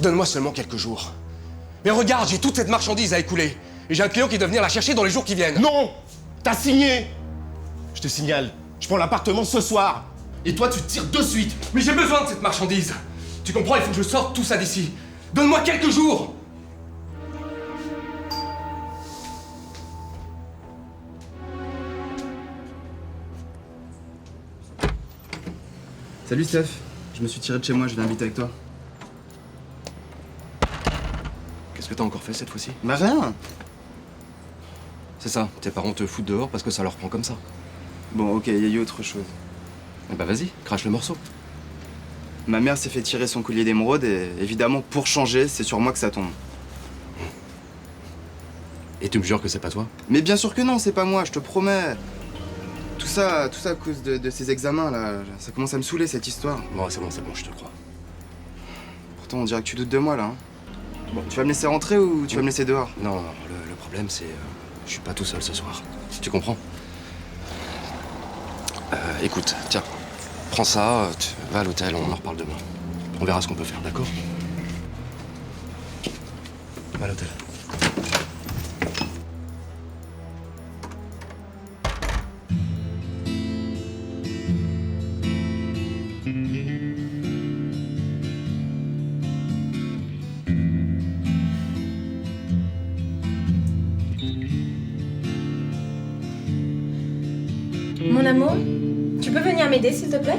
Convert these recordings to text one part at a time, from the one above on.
Donne-moi seulement quelques jours. Mais regarde, j'ai toute cette marchandise à écouler. Et j'ai un client qui doit venir la chercher dans les jours qui viennent. Non! T'as signé! Je te signale, je prends l'appartement ce soir. Et toi, tu te tires de suite. Mais j'ai besoin de cette marchandise. Tu comprends, il faut que je sorte tout ça d'ici. Donne-moi quelques jours. Salut Steph, je me suis tiré de chez moi, je viens habiter avec toi. Qu'est-ce que t'as encore fait cette fois-ci? Bah rien. C'est ça, tes parents te foutent dehors parce que ça leur prend comme ça. Bon ok, il y a eu autre chose. Eh bah vas-y, crache le morceau. Ma mère s'est fait tirer son collier d'émeraude et évidemment pour changer, c'est sur moi que ça tombe. Et tu me jures que c'est pas toi? Mais bien sûr que non, c'est pas moi, je te promets. Tout ça à cause de ces examens là, ça commence à me saouler cette histoire. Bon, c'est bon, je te crois. Pourtant on dirait que tu doutes de moi là. Hein. Bon, tu vas me laisser rentrer ou tu vas me laisser dehors? Non, le problème c'est... je suis pas tout seul ce soir. Tu comprends? Écoute, tiens, prends ça, tu vas à l'hôtel, on en reparle demain. On verra ce qu'on peut faire, d'accord? Va à l'hôtel. Mon amour, tu peux venir m'aider, s'il te plaît?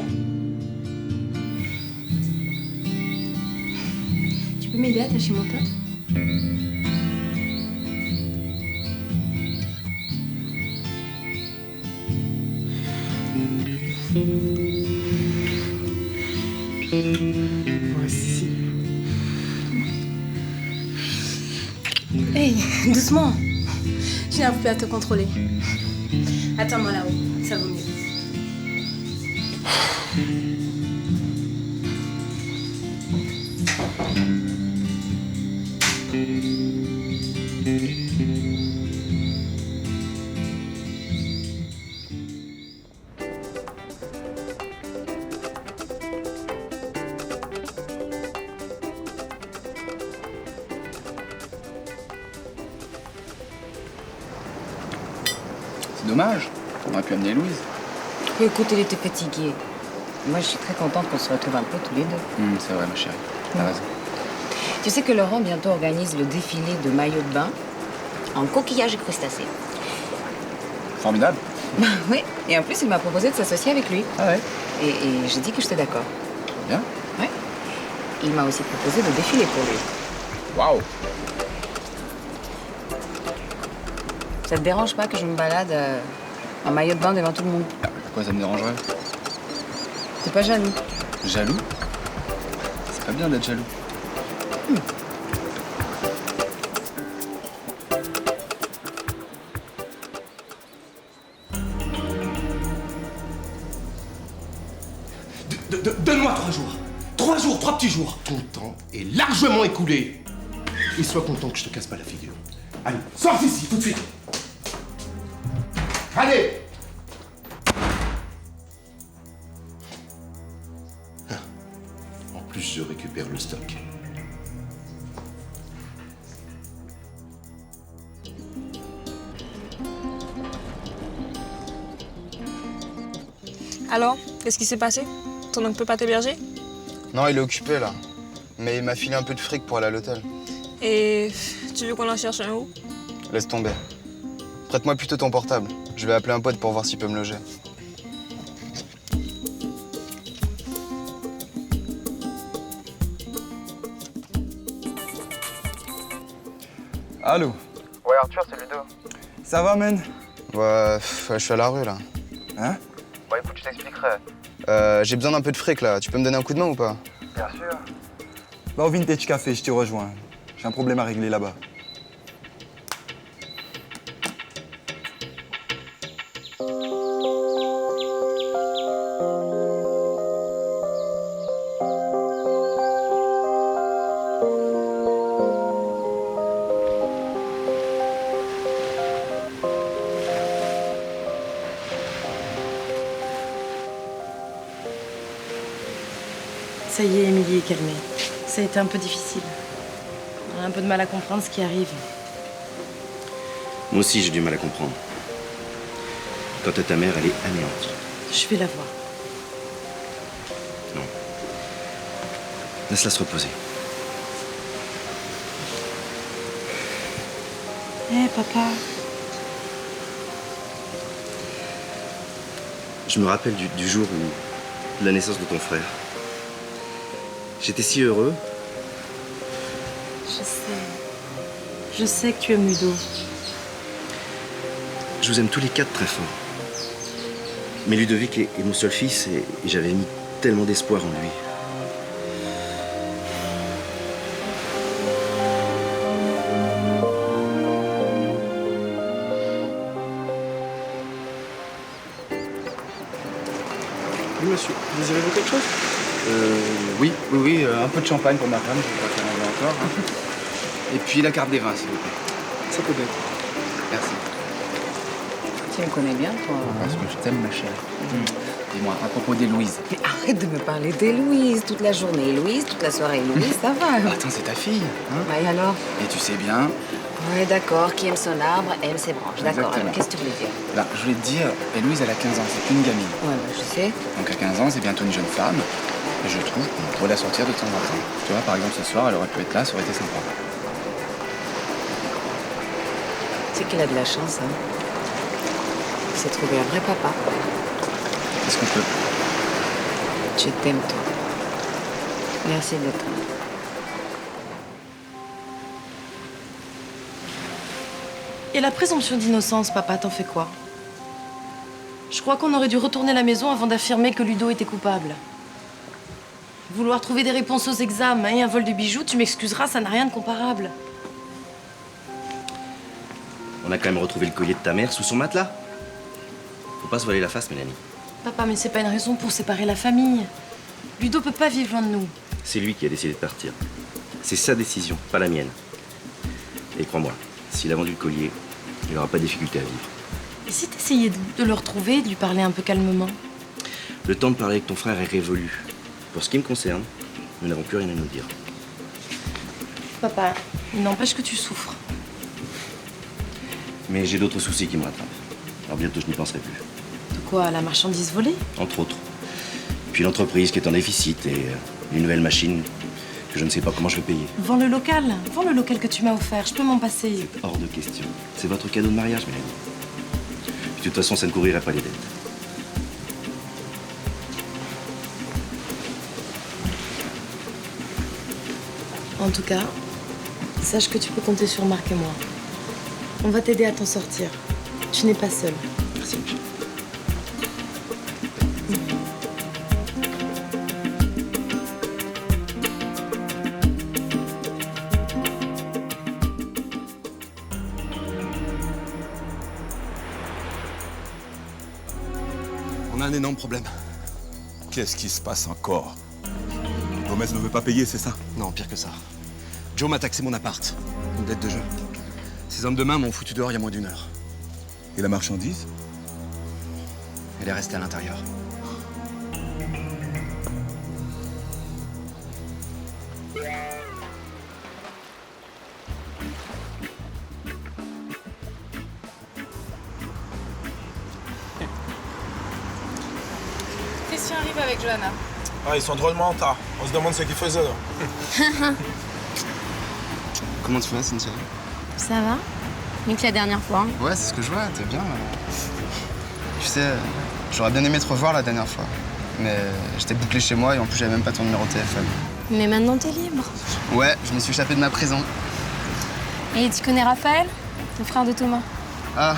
Tu peux m'aider à attacher mon top? Voici. Hey, doucement. Je n'arrive plus à te contrôler. Attends-moi là-haut, ça vaut mieux. C'est dommage, on aurait pu amener Louise. Écoute, elle était fatiguée. Moi, je suis très contente qu'on se retrouve un peu tous les deux. C'est vrai, ma chérie, t'as raison. Tu sais que Laurent bientôt organise le défilé de maillots de bain en coquillage et crustacés. Formidable. Oui, et en plus, il m'a proposé de s'associer avec lui. Ah ouais? Et j'ai dit que j'étais d'accord. Bien. Ouais. Il m'a aussi proposé de défiler pour lui. Waouh. Ça te dérange pas que je me balade en maillot de bain devant tout le monde? Pourquoi ça me dérangerait? T'es pas jaloux? Jaloux? C'est pas bien d'être jaloux. Donne-moi 3 jours. 3 jours, 3 petits jours. Ton temps est largement écoulé. Et sois content que je te casse pas la figure. Allez, sors d'ici, tout de suite. Allez! En plus, je récupère le stock. Alors, qu'est-ce qui s'est passé? Ton oncle peut pas t'héberger? Non, il est occupé là. Mais il m'a filé un peu de fric pour aller à l'hôtel. Et tu veux qu'on en cherche un où? Laisse tomber. Prête-moi plutôt ton portable. Je vais appeler un pote pour voir s'il peut me loger. Allô? Ouais, Arthur, c'est Ludo. Ça va, man? Ouais, je suis à la rue là. Hein? Bon, écoute, je t'expliquerai. J'ai besoin d'un peu de fric là. Tu peux me donner un coup de main ou pas? Bien sûr. Va au Vintage Café, je te rejoins. J'ai un problème à régler là-bas. Ça y est, Émilie est calmée. Ça a été un peu difficile. On a un peu de mal à comprendre ce qui arrive. Moi aussi, j'ai du mal à comprendre. Quant à ta mère, elle est anéantie. Je vais la voir. Non. Laisse-la se reposer. Hé, papa. Je me rappelle du jour où... de la naissance de ton frère. J'étais si heureux. Je sais. Je sais que tu aimes Ludo. Je vous aime tous les quatre très fort. Mais Ludovic est mon seul fils et j'avais mis tellement d'espoir en lui. Oui, monsieur. Désirez-vous quelque chose? Oui, un peu de champagne pour ma femme, je crois qu'elle en veut encore. Hein. Et puis la carte des vins, s'il vous plaît. Ça peut être. Merci. Tu me connais bien, toi. Parce que je t'aime, ma chère. Dis-moi, à propos d'Héloïse. Mais arrête de me parler d'Héloïse toute la journée. Héloïse, toute la soirée. Héloïse, ça va. Attends, c'est ta fille, hein? Bah, et alors? Et tu sais bien... Ouais, d'accord. Qui aime son arbre, aime ses branches. D'accord. Exactement. Alors, qu'est-ce que tu voulais dire? Là, je voulais te dire, Héloïse, elle a 15 ans, c'est une gamine. Ouais, bah, je sais. Donc à 15 ans, c'est bientôt une jeune femme. Et je trouve qu'on pourrait la sortir de temps en temps. Tu vois, par exemple, ce soir, elle aurait pu être là, ça aurait été sympa. Tu sais qu'elle a de la chance, hein. Il s'est trouvé un vrai papa. Qu'est-ce qu'on peut? Je t'aime, toi. Merci d'être là. Et la présomption d'innocence, papa, t'en fais quoi? Je crois qu'on aurait dû retourner à la maison avant d'affirmer que Ludo était coupable. Vouloir trouver des réponses aux examens et un vol de bijoux, tu m'excuseras, ça n'a rien de comparable. On a quand même retrouvé le collier de ta mère sous son matelas. Faut pas se voiler la face, Mélanie. Papa, mais c'est pas une raison pour séparer la famille. Ludo peut pas vivre loin de nous. C'est lui qui a décidé de partir. C'est sa décision, pas la mienne. Et crois-moi, s'il a vendu le collier, il n'aura pas de difficulté à vivre. Et si t'essayais de le retrouver, de lui parler un peu calmement? Le temps de parler avec ton frère est révolu. Pour ce qui me concerne, nous n'avons plus rien à nous dire. Papa, il n'empêche que tu souffres. Mais j'ai d'autres soucis qui me rattrapent. Alors bientôt, je n'y penserai plus. De quoi? La marchandise volée? Entre autres. Puis l'entreprise qui est en déficit et une nouvelle machine que je ne sais pas comment je vais payer. Vends le local que tu m'as offert, je peux m'en passer. Hors de question. C'est votre cadeau de mariage, Mélanie. Puis, de toute façon, ça ne couvrirait pas les dettes. En tout cas, sache que tu peux compter sur Marc et moi. On va t'aider à t'en sortir. Tu n'es pas seule. Merci, Michel. On a un énorme problème. Qu'est-ce qui se passe encore? Gomez ne veut pas payer, c'est ça? Non, pire que ça. Joe m'a taxé mon appart. Une dette de jeu. Ces hommes de main m'ont foutu dehors il y a moins d'une heure. Et la marchandise? Elle est restée à l'intérieur. Christian arrive avec Johanna. Ah, ils sont drôlement en retard. On se demande ce qu'ils faisaient là. Comment tu vas, Cynthia? Ça va? Mieux que la dernière fois. Ouais, c'est ce que je vois, t'es bien. Tu sais, j'aurais bien aimé te revoir la dernière fois. Mais j'étais bouclé chez moi et en plus, j'avais même pas ton numéro de téléphone. Mais maintenant, t'es libre. Ouais, je me suis échappé de ma prison. Et tu connais Raphaël? Le frère de Thomas. Ah.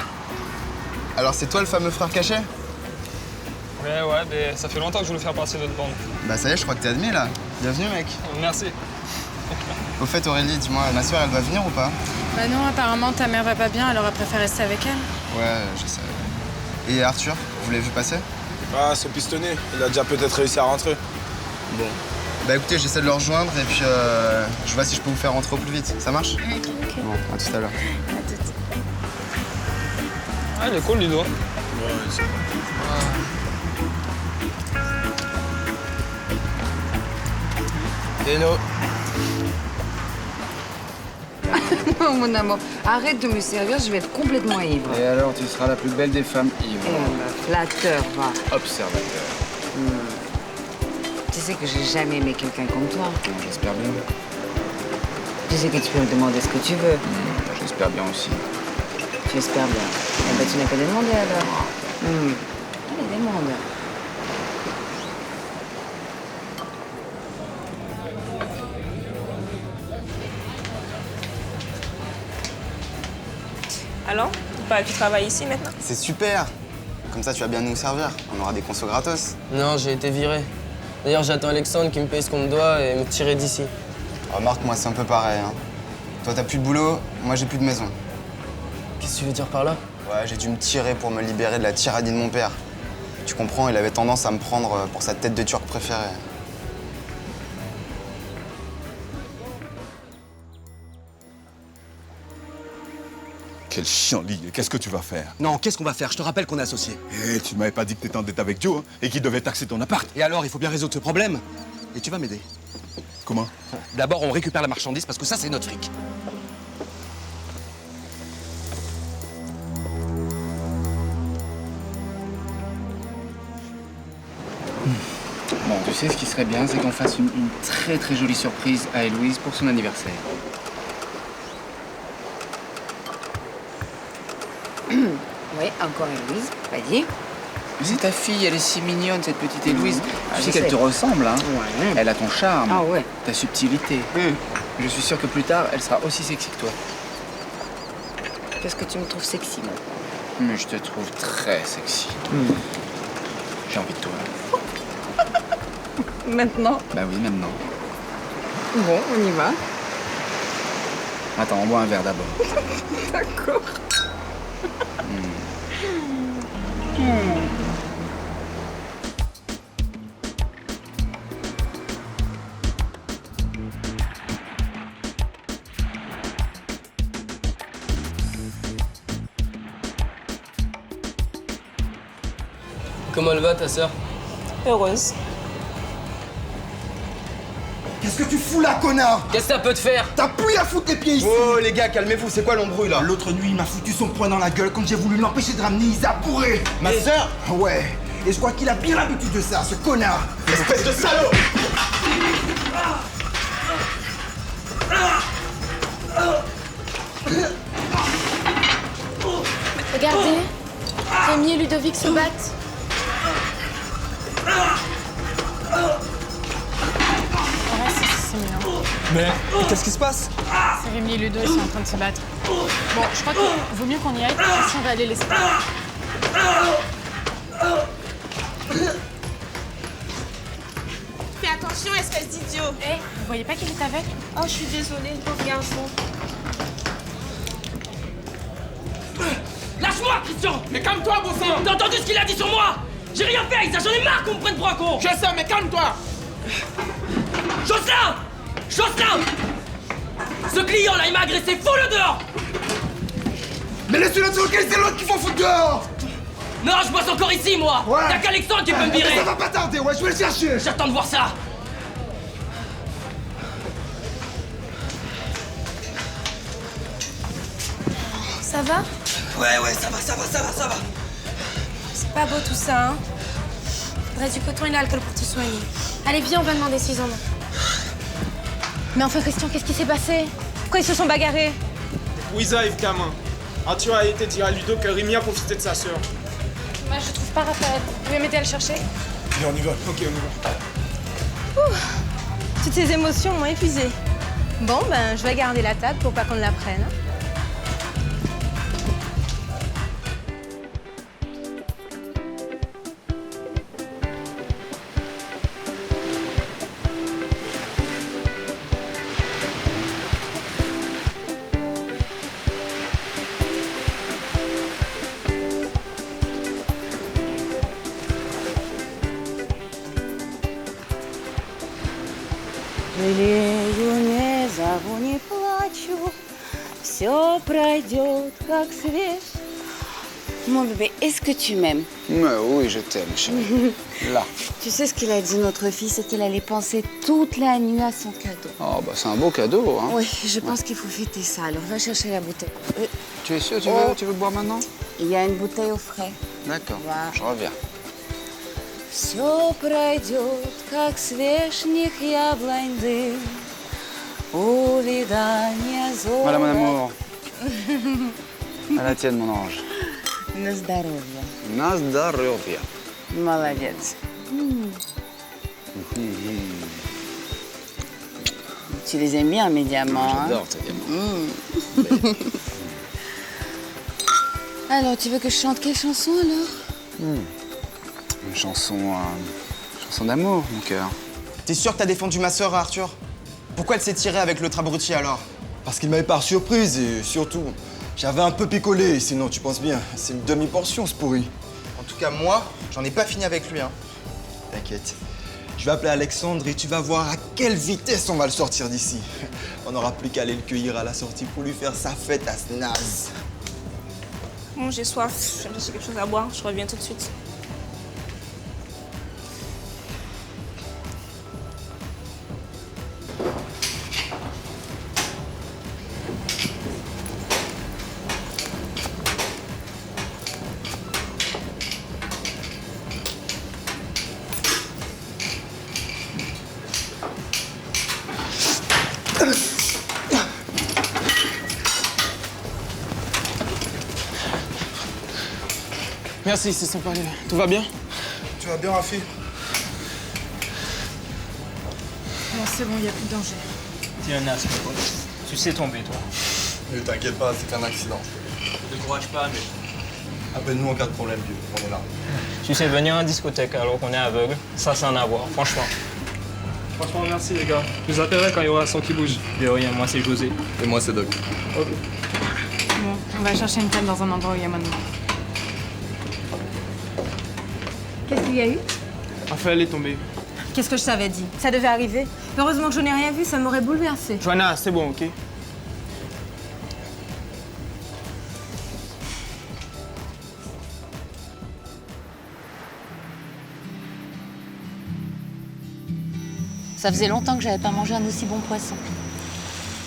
Alors, c'est toi le fameux frère caché? Ouais, mais ça fait longtemps que je voulais faire partie de notre bande. Bah ça y est, je crois que t'es admis là. Bienvenue mec. Merci. Au fait Aurélie, dis-moi, ma soeur elle va venir ou pas? Bah non, apparemment ta mère va pas bien, elle aurait préféré rester avec elle. Ouais, je sais. Et Arthur, vous l'avez vu passer? Ah, ce pistonné, il a déjà peut-être réussi à rentrer. Bon. Bah écoutez, j'essaie de le rejoindre et puis je vois si je peux vous faire rentrer au plus vite. Ça marche? Ok. Bon, à tout à l'heure. À toute. Ah, il est cool, Ludo. Ouais, c'est bon. Hello. Oh mon amour, arrête de me servir, je vais être complètement ivre. Et alors, tu seras la plus belle des femmes ivres. Flatteur, va. Observateur. Tu sais que j'ai jamais aimé quelqu'un comme toi. J'espère bien. Tu sais que tu peux me demander ce que tu veux. J'espère bien aussi. J'espère bien. Eh ben, tu n'as qu'à demander alors. Allez, demande. Alors, tu travailles ici maintenant? C'est super. Comme ça, tu vas bien nous servir. On aura des consos gratos. Non, j'ai été viré. D'ailleurs, j'attends Alexandre qui me paye ce qu'on me doit et me tirer d'ici. Remarque, moi, c'est un peu pareil. Hein. Toi, t'as plus de boulot, moi, j'ai plus de maison. Qu'est-ce que tu veux dire par là? Ouais, j'ai dû me tirer pour me libérer de la tyrannie de mon père. Tu comprends, il avait tendance à me prendre pour sa tête de turc préférée. Quel chiant-lit. Qu'est-ce que tu vas faire? Non, qu'est-ce qu'on va faire? Je te rappelle qu'on est associés. Eh, tu ne m'avais pas dit que t'étais en dette avec Joe, hein, et qu'il devait taxer ton appart. Et alors, il faut bien résoudre ce problème. Et tu vas m'aider. Comment? D'abord, on récupère la marchandise parce que ça, c'est notre fric. Bon, tu sais, ce qui serait bien, c'est qu'on fasse une très très jolie surprise à Héloïse pour son anniversaire. Oui, encore Héloïse, vas-y. C'est ta fille, elle est si mignonne, cette petite Héloïse. Tu sais je qu'elle sais. te ressemble, hein. Ouais. Elle a ton charme, Ah ouais. ta subtilité. Je suis sûr que plus tard, elle sera aussi sexy que toi. Qu'est-ce que tu me trouves sexy, moi? Mais je te trouve très sexy. J'ai envie de toi. Maintenant? Bah oui, maintenant. Bon, on y va. Attends, on boit un verre d'abord. D'accord. Comment elle va, ta sœur? Heureuse. Qu'est-ce que tu fous là, connard? Qu'est-ce que ça peut te faire? T'as plus à foutre les pieds ici! Oh, les gars, calmez-vous, c'est quoi l'embrouille, là? L'autre nuit, il m'a foutu son poing dans la gueule quand j'ai voulu l'empêcher de ramener Isa bourrée! Ma sœur? Ouais, et je crois qu'il a bien l'habitude de ça, ce connard! Espèce de salaud! Regardez, Rémi et Ludovic se battent. Ouais, c'est mieux. Mais qu'est-ce qui se passe? C'est Rémi et Ludo, ils sont en train de se battre. Bon, je crois qu'il vaut mieux qu'on y aille, parce que si on va aller les séparer. Fais attention, espèce d'idiot. Hé, vous voyez pas qu'il est aveugle? Oh, je suis désolée, le pauvre garçon. Lâche-moi, Christian! Mais calme-toi, beau sang! T'as entendu ce qu'il a dit sur moi? J'ai rien fait, Isa, j'en ai marre qu'on me prenne pour un con! Je sais, mais calme-toi! Jocelyn! Jocelyn! Ce client là, il m'a agressé, fous-le dehors! Mais laisse-le tranquille, c'est l'autre qu'il faut foutre dehors! Non, je bosse encore ici, moi! Ouais. Y'a qu'Alexandre qui peut me virer! Ça va pas tarder, ouais, je vais le chercher! J'attends de voir ça! Ça va? Ouais, ça va! C'est pas beau tout ça, hein? Faudrait du coton et de l'alcool pour te soigner. Allez, viens, on va demander s'ils en ont. Mais enfin, Christian, qu'est-ce qui s'est passé? Pourquoi ils se sont bagarrés? Ouisa et Gamin. Arthur a été dire à Ludo que Rémi a profité de sa sœur. Moi, je trouve pas Raphaël. Vous pouvez m'aider à le chercher? Allez, on y va. Ok, on y va. Toutes ces émotions m'ont épuisée. Bon, ben, je vais garder la table pour pas qu'on la prenne. Жалею, не зову, не плачу, все пройдет, как свет. Mon bébé, est-ce que tu m'aimes? Oui, je t'aime, chérie. Là. Tu sais ce qu'il a dit notre fille, c'est qu'elle allait penser toute la nuit à son cadeau. Oh, bah c'est un beau cadeau, hein. Oui, je pense qu'il faut fêter ça. Alors va chercher la bouteille. Tu es sûr, tu veux boire maintenant? Il y a une bouteille au frais. D'accord, Va. je reviens. Всё пройдет, как с вешних яблонь дым. Увидание золота. Voilà, mon amour. À la tienne, mon ange. На здоровье. На здоровье. Молодец. Tu les aimes bien, mes diamants. J'adore tes diamants. Alors, tu veux que je chante quelle chanson, alors? Une chanson d'amour, mon cœur. T'es sûr que t'as défendu ma sœur à Arthur? Pourquoi elle s'est tirée avec l'autre abruti alors? Parce qu'il m'avait par surprise et surtout, j'avais un peu picolé, sinon tu penses bien, c'est une demi-portion ce pourri. En tout cas, moi, j'en ai pas fini avec lui, hein. T'inquiète, je vais appeler Alexandre et tu vas voir à quelle vitesse on va le sortir d'ici. On n'aura plus qu'à aller le cueillir à la sortie pour lui faire sa fête à ce naze. Bon, j'ai soif. Je vais chercher quelque chose à boire. Je reviens tout de suite. Merci, c'est sympa. Tout va bien? Tu vas bien, Rafi? Non, c'est bon, il n'y a plus de danger. T'es un as, mon pote. Tu sais tomber, toi. Ne t'inquiète pas, c'est qu'un accident. Ne décourage pas, mais... Appelle-nous en cas de problème, vieux. On est là. Tu sais, venir en discothèque alors qu'on est aveugle, ça, c'est un avoir, franchement. Franchement, merci les gars. Je vous appellerai quand il y aura un son qui bouge. De rien, moi, c'est José. Et moi, c'est Doc. Ok. Bon, on va chercher une table dans un endroit où il y a maintenant. Qu'est-ce qu'il y a eu? Raphaël est tombé. Qu'est-ce que je t'avais dit? Ça devait arriver. Heureusement que je n'ai rien vu, ça m'aurait bouleversée. Johanna, c'est bon, ok? Ça faisait longtemps que j'avais pas mangé un aussi bon poisson.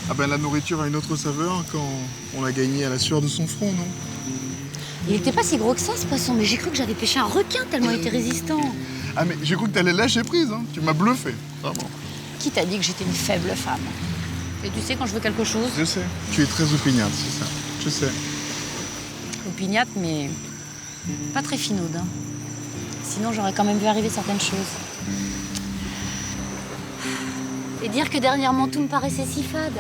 Ah ben la nourriture a une autre saveur quand on l'a gagné à la sueur de son front, non? Il était pas si gros que ça, ce poisson, mais j'ai cru que j'avais pêché un requin tellement il était résistant. Ah mais j'ai cru que t'allais lâcher prise, hein. Tu m'as bluffé, vraiment. Qui t'a dit que j'étais une faible femme? Et tu sais quand je veux quelque chose? Je sais. Tu es très opiniâtre, c'est ça. Je sais. Opiniâtre, mais pas très finaude. Hein. Sinon, j'aurais quand même vu arriver certaines choses. Et dire que dernièrement, tout me paraissait si fade.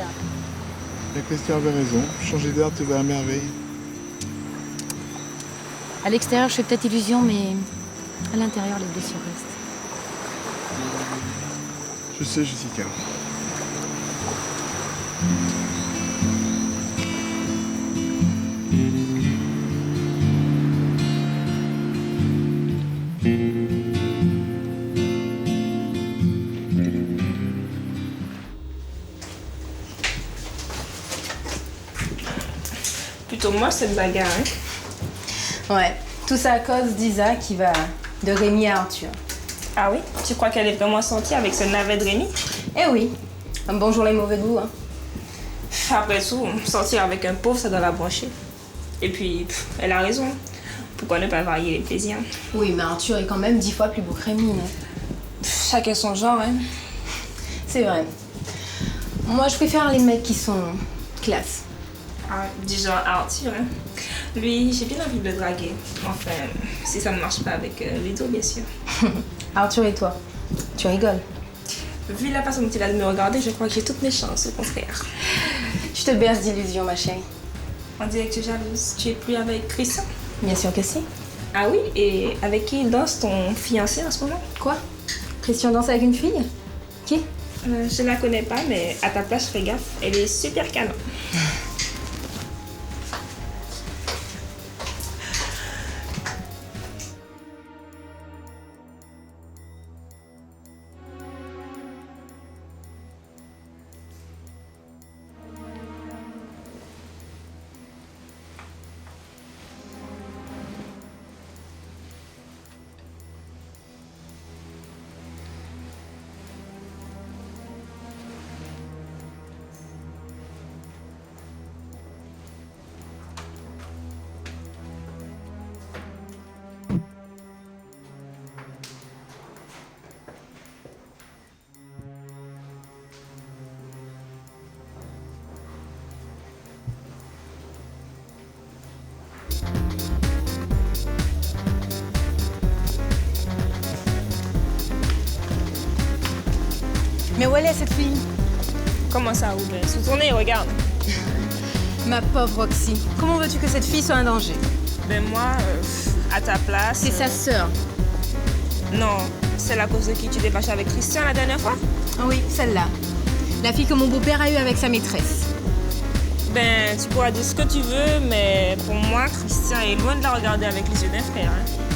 La Christian avait raison. Changer d'air te va à merveille. À l'extérieur, je fais peut-être illusion, mais à l'intérieur, les blessures restent. Je sais, Jessica. Plutôt moi cette bagarre, hein. Ouais, tout ça à cause d'Isa qui va de Rémi à Arthur. Ah oui? Tu crois qu'elle est vraiment sortie avec ce navet de Rémi? Eh oui, un bonjour les mauvais goûts, hein. Après tout, sortir avec un pauvre, ça doit la brancher. Et puis, elle a raison. Pourquoi ne pas varier les plaisirs? Oui, mais Arthur est quand même 10 fois plus beau que Rémi, hein. Chacun son genre, hein. C'est vrai. Moi, je préfère les mecs qui sont classe. Ah, du genre Arthur, hein. Lui, j'ai bien envie de le draguer. Enfin, si ça ne marche pas avec Ludo, bien sûr. Arthur et toi, tu rigoles. Vu la façon dont il a de me regarder, je crois que j'ai toutes mes chances, au contraire. Je te berce d'illusions, ma chérie. On dirait que tu es jalouse. Tu es plus avec Christian? Bien sûr que si. Ah oui? Et avec qui danse ton fiancé en ce moment? Quoi? Christian danse avec une fille? Qui? Je la connais pas, mais à ta place, je fais gaffe. Elle est super canon. Mais où elle est, cette fille? Comment ça, où? Ben, sous ton nez, regarde. Ma pauvre Roxy, comment veux-tu que cette fille soit en danger? Ben moi, à ta place... C'est sa sœur. Non, c'est la cause de qui tu t'es fâché avec Christian la dernière fois? Oui, celle-là. La fille que mon beau-père a eue avec sa maîtresse. Ben, tu pourras dire ce que tu veux, mais pour moi, Christian est loin de la regarder avec les yeux d'un frère. Hein.